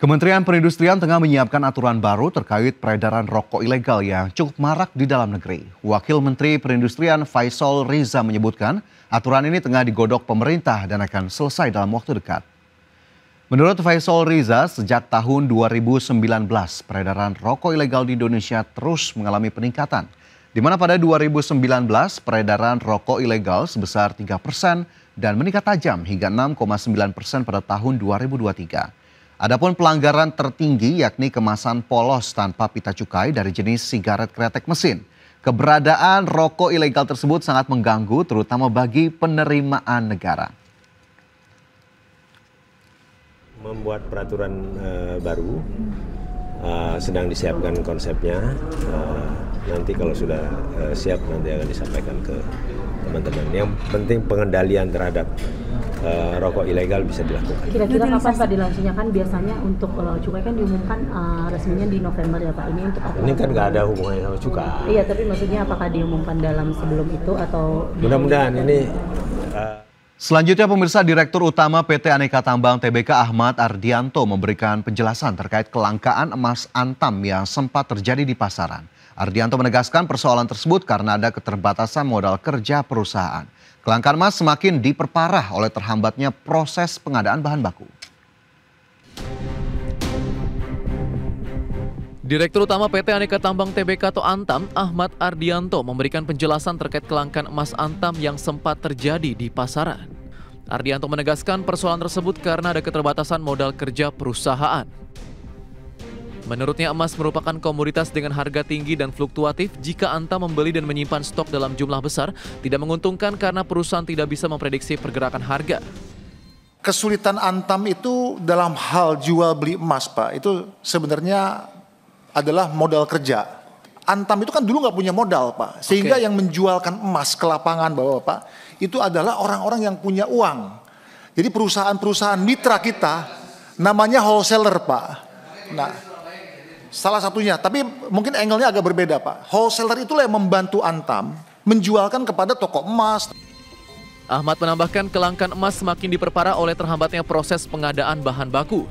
Kementerian Perindustrian tengah menyiapkan aturan baru terkait peredaran rokok ilegal yang cukup marak di dalam negeri. Wakil Menteri Perindustrian Faisal Riza menyebutkan aturan ini tengah digodok pemerintah dan akan selesai dalam waktu dekat. Menurut Faisal Riza, sejak tahun 2019 peredaran rokok ilegal di Indonesia terus mengalami peningkatan, di mana pada 2019 peredaran rokok ilegal sebesar 3% dan meningkat tajam hingga 6,9% pada tahun 2023. Adapun pelanggaran tertinggi yakni kemasan polos tanpa pita cukai dari jenis sigaret kretek mesin. Keberadaan rokok ilegal tersebut sangat mengganggu terutama bagi penerimaan negara. Membuat peraturan baru, sedang disiapkan konsepnya. Nanti kalau sudah siap nanti akan disampaikan ke teman-teman. Yang penting pengendalian terhadap rokok ilegal bisa dilakukan. Kira-kira kapan Pak dilaunchingnya? Kan biasanya untuk cukai kan diumumkan resminya di November ya Pak. Ini untuk apa? Ini kan nggak ada hubungannya sama cukai. Iya, tapi maksudnya apakah diumumkan dalam sebelum itu atau? Mudah-mudahan ini. Selanjutnya pemirsa, Direktur Utama PT Aneka Tambang Tbk Ahmad Ardianto memberikan penjelasan terkait kelangkaan emas antam yang sempat terjadi di pasaran. Ardianto menegaskan persoalan tersebut karena ada keterbatasan modal kerja perusahaan. Kelangkaan emas semakin diperparah oleh terhambatnya proses pengadaan bahan baku. Direktur Utama PT Aneka Tambang Tbk atau Antam, Ahmad Ardianto memberikan penjelasan terkait kelangkaan emas antam yang sempat terjadi di pasaran. Ardianto menegaskan persoalan tersebut karena ada keterbatasan modal kerja perusahaan. Menurutnya emas merupakan komoditas dengan harga tinggi dan fluktuatif. Jika Antam membeli dan menyimpan stok dalam jumlah besar, tidak menguntungkan karena perusahaan tidak bisa memprediksi pergerakan harga. Kesulitan Antam itu dalam hal jual beli emas Pak, itu sebenarnya adalah modal kerja. Antam itu kan dulu nggak punya modal Pak, sehingga yang menjualkan emas ke lapangan Bapak, itu adalah orang-orang yang punya uang. Jadi perusahaan-perusahaan mitra kita namanya wholesaler Pak. Nah, salah satunya, tapi mungkin angle-nya agak berbeda Pak. Wholesaler itulah yang membantu Antam menjualkan kepada toko emas. Ahmad menambahkan kelangkaan emas semakin diperparah oleh terhambatnya proses pengadaan bahan baku.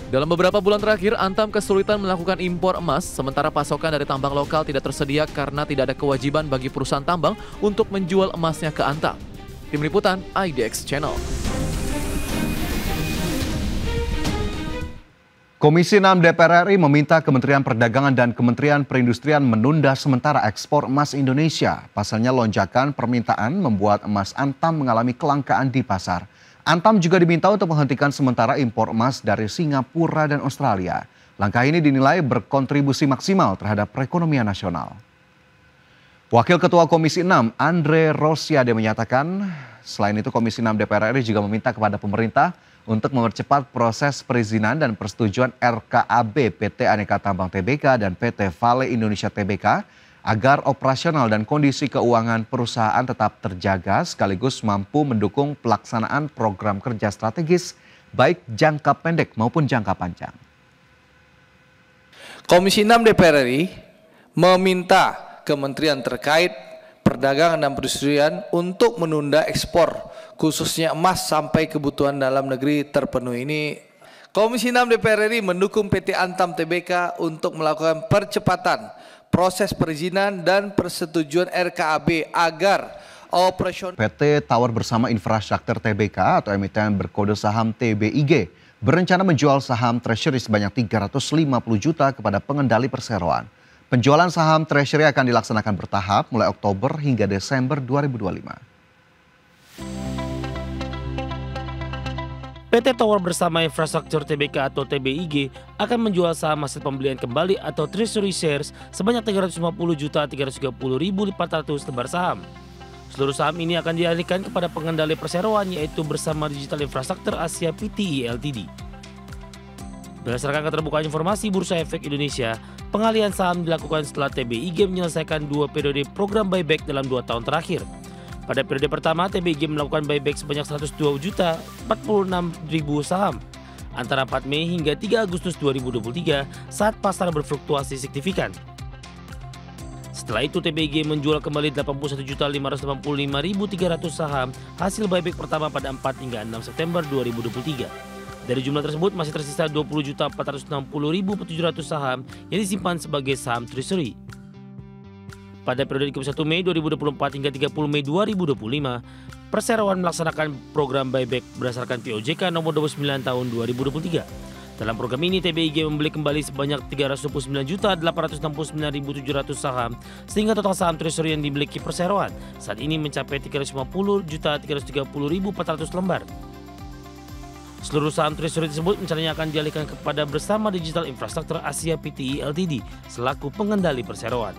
Dalam beberapa bulan terakhir, Antam kesulitan melakukan impor emas, sementara pasokan dari tambang lokal tidak tersedia karena tidak ada kewajiban bagi perusahaan tambang untuk menjual emasnya ke Antam. Tim Liputan IDX Channel. Komisi 6 DPR RI meminta Kementerian Perdagangan dan Kementerian Perindustrian menunda sementara ekspor emas Indonesia. Pasalnya lonjakan permintaan membuat emas Antam mengalami kelangkaan di pasar. Antam juga diminta untuk menghentikan sementara impor emas dari Singapura dan Australia. Langkah ini dinilai berkontribusi maksimal terhadap perekonomian nasional. Wakil Ketua Komisi 6 Andre Rosiade menyatakan, selain itu Komisi 6 DPR RI juga meminta kepada pemerintah untuk mempercepat proses perizinan dan persetujuan RKAB PT Aneka Tambang Tbk dan PT Vale Indonesia Tbk agar operasional dan kondisi keuangan perusahaan tetap terjaga sekaligus mampu mendukung pelaksanaan program kerja strategis baik jangka pendek maupun jangka panjang. Komisi 6 DPR RI meminta kementerian terkait perdagangan dan perindustrian untuk menunda ekspor khususnya emas sampai kebutuhan dalam negeri terpenuhi. Ini Komisi 6 DPR RI mendukung PT Antam Tbk untuk melakukan percepatan proses perizinan dan persetujuan RKAB agar operasional. PT Tower Bersama Infrastruktur Tbk atau emiten berkode saham TBIG berencana menjual saham treasury sebanyak 350 juta kepada pengendali perseroan. Penjualan saham treasury akan dilaksanakan bertahap mulai Oktober hingga Desember 2025. PT Tower Bersama Infrastruktur Tbk atau TBIG akan menjual saham hasil pembelian kembali atau treasury shares sebanyak 350.330.400 lembar saham. Seluruh saham ini akan dialihkan kepada pengendali perseroan yaitu Bersama Digital Infrastruktur Asia Pte Ltd. Berdasarkan keterbukaan informasi Bursa Efek Indonesia, pengalihan saham dilakukan setelah TBIG menyelesaikan 2 periode program buyback dalam 2 tahun terakhir. Pada periode pertama, TBIG melakukan buyback sebanyak 102.046.000 saham antara 4 Mei hingga 3 Agustus 2023 saat pasar berfluktuasi signifikan. Setelah itu, TBIG menjual kembali 81.585.300 saham hasil buyback pertama pada 4 hingga 6 September 2023. Dari jumlah tersebut masih tersisa 20.460.700 saham yang disimpan sebagai saham treasury. Pada periode 31 Mei 2024 hingga 30 Mei 2025, perseroan melaksanakan program buyback berdasarkan POJK nomor 29 tahun 2023. Dalam program ini, TBIG membeli kembali sebanyak 329.869.700 saham, sehingga total saham treasury yang dimiliki perseroan saat ini mencapai 350.330.400 lembar. Seluruh saham treasury tersebut rencananya akan dialihkan kepada Bersama Digital Infrastructure Asia Pti Ltd selaku pengendali perseroan.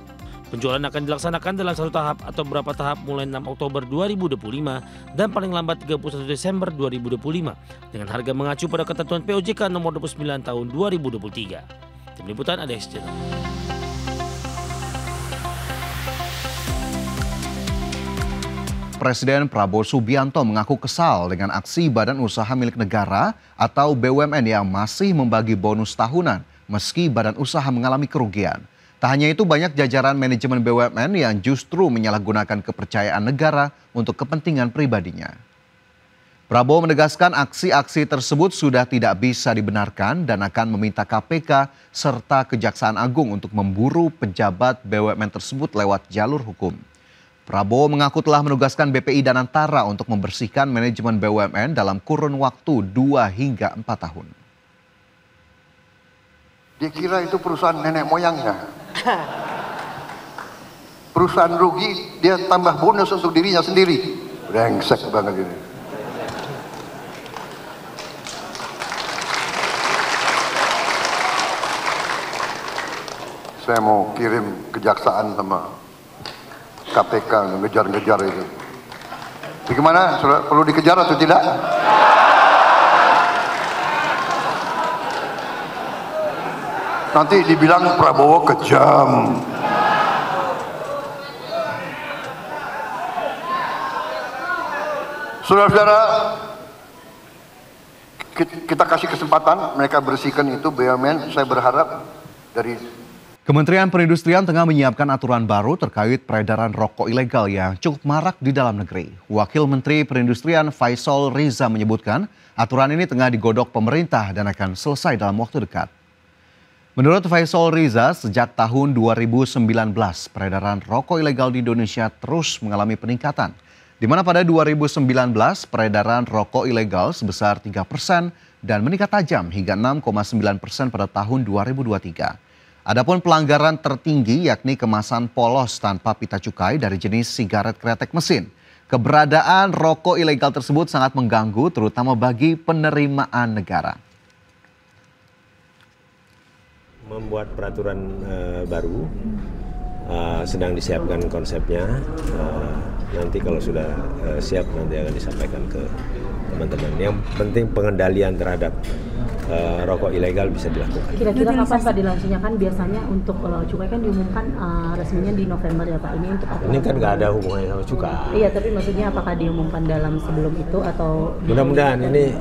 Penjualan akan dilaksanakan dalam satu tahap atau beberapa tahap mulai 6 Oktober 2025 dan paling lambat 31 Desember 2025 dengan harga mengacu pada ketentuan POJK nomor 29 tahun 2023. Tim Liputan ADS Channel. Presiden Prabowo Subianto mengaku kesal dengan aksi Badan Usaha Milik Negara atau BUMN yang masih membagi bonus tahunan meski badan usaha mengalami kerugian. Tak hanya itu, banyak jajaran manajemen BUMN yang justru menyalahgunakan kepercayaan negara untuk kepentingan pribadinya. Prabowo menegaskan aksi-aksi tersebut sudah tidak bisa dibenarkan dan akan meminta KPK serta Kejaksaan Agung untuk memburu pejabat BUMN tersebut lewat jalur hukum. Prabowo mengaku telah menugaskan BPI dan Antara untuk membersihkan manajemen BUMN dalam kurun waktu 2 hingga 4 tahun. Dia kira itu perusahaan nenek moyangnya. Perusahaan rugi, dia tambah bonus untuk dirinya sendiri. Brengsek banget ini. Saya mau kirim kejaksaan sama KPK ngejar-ngejar itu. Bagaimana? Perlu dikejar atau tidak? Nanti dibilang Prabowo kejam. Saudara-saudara, kita kasih kesempatan mereka bersihkan itu BUMN. Saya berharap dari Kementerian Perindustrian tengah menyiapkan aturan baru terkait peredaran rokok ilegal yang cukup marak di dalam negeri. Wakil Menteri Perindustrian Faisal Riza menyebutkan aturan ini tengah digodok pemerintah dan akan selesai dalam waktu dekat. Menurut Faisal Riza, sejak tahun 2019, peredaran rokok ilegal di Indonesia terus mengalami peningkatan. Di mana pada 2019, peredaran rokok ilegal sebesar 3% dan meningkat tajam hingga 6,9% pada tahun 2023. Adapun pelanggaran tertinggi yakni kemasan polos tanpa pita cukai dari jenis sigaret kretek mesin. Keberadaan rokok ilegal tersebut sangat mengganggu terutama bagi penerimaan negara. Membuat peraturan baru, sedang disiapkan konsepnya. Nanti kalau sudah siap nanti akan disampaikan ke teman-teman. Yang penting pengendalian terhadap rokok ilegal bisa dilakukan. Kira-kira kapan Pak dilaunchingnya? Kan biasanya untuk cukai kan diumumkan resminya di November ya Pak. Ini untuk apa? Ini kan nggak ada hubungannya sama cukai. Iya, tapi maksudnya apakah diumumkan dalam sebelum itu atau? Mudah-mudahan ini.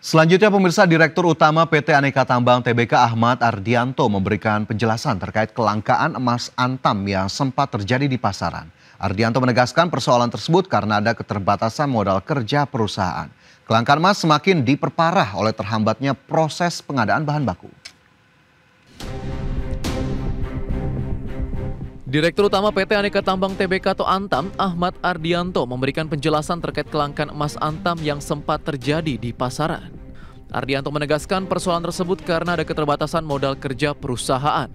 Selanjutnya pemirsa, Direktur Utama PT Aneka Tambang Tbk Ahmad Ardianto memberikan penjelasan terkait kelangkaan emas antam yang sempat terjadi di pasaran. Ardianto menegaskan persoalan tersebut karena ada keterbatasan modal kerja perusahaan. Kelangkaan emas semakin diperparah oleh terhambatnya proses pengadaan bahan baku. Direktur Utama PT Aneka Tambang Tbk atau Antam, Ahmad Ardianto memberikan penjelasan terkait kelangkaan emas antam yang sempat terjadi di pasaran. Ardianto menegaskan persoalan tersebut karena ada keterbatasan modal kerja perusahaan.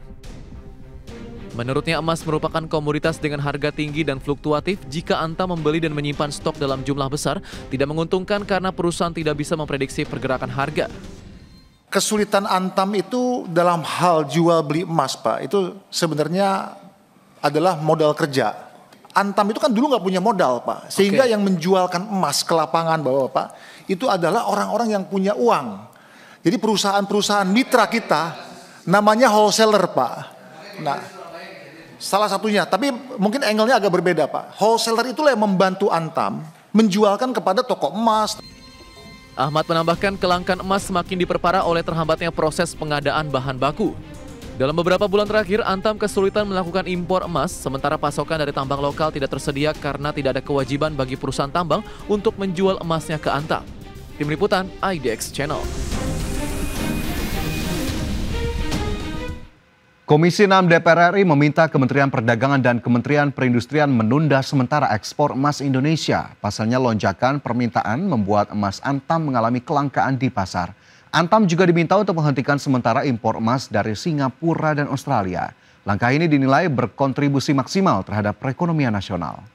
Menurutnya emas merupakan komoditas dengan harga tinggi dan fluktuatif. Jika Antam membeli dan menyimpan stok dalam jumlah besar, tidak menguntungkan karena perusahaan tidak bisa memprediksi pergerakan harga. Kesulitan Antam itu dalam hal jual beli emas Pak, itu sebenarnya adalah modal kerja. Antam itu kan dulu nggak punya modal Pak, sehingga yang menjualkan emas ke lapangan Bapak-Bapak itu adalah orang-orang yang punya uang. Jadi perusahaan-perusahaan mitra kita namanya wholesaler Pak. Nah, salah satunya, tapi mungkin angle-nya agak berbeda Pak. Wholesaler itulah yang membantu Antam menjualkan kepada toko emas. Ahmad menambahkan kelangkaan emas semakin diperparah oleh terhambatnya proses pengadaan bahan baku. Dalam beberapa bulan terakhir, Antam kesulitan melakukan impor emas, sementara pasokan dari tambang lokal tidak tersedia karena tidak ada kewajiban bagi perusahaan tambang untuk menjual emasnya ke Antam. Tim Liputan IDX Channel. Komisi 6 DPR RI meminta Kementerian Perdagangan dan Kementerian Perindustrian menunda sementara ekspor emas Indonesia. Pasalnya lonjakan permintaan membuat emas Antam mengalami kelangkaan di pasar. Antam juga diminta untuk menghentikan sementara impor emas dari Singapura dan Australia. Langkah ini dinilai berkontribusi maksimal terhadap perekonomian nasional.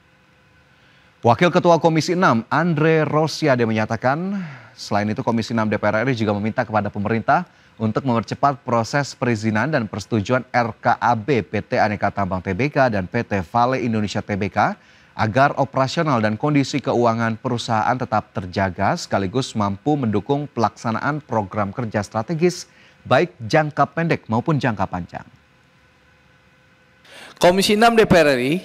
Wakil Ketua Komisi 6 Andre Rosiade menyatakan, selain itu Komisi 6 DPR RI juga meminta kepada pemerintah untuk mempercepat proses perizinan dan persetujuan RKAB PT Aneka Tambang Tbk dan PT Vale Indonesia Tbk agar operasional dan kondisi keuangan perusahaan tetap terjaga sekaligus mampu mendukung pelaksanaan program kerja strategis baik jangka pendek maupun jangka panjang. Komisi 6 DPR RI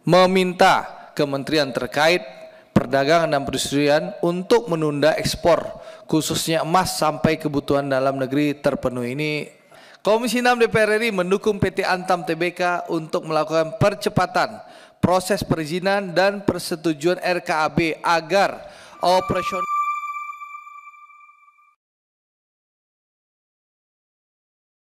meminta kementerian terkait perdagangan dan perindustrian untuk menunda ekspor khususnya emas sampai kebutuhan dalam negeri terpenuhi. Ini Komisi 6 DPR RI mendukung PT Antam Tbk untuk melakukan percepatan proses perizinan dan persetujuan RKAB agar operasional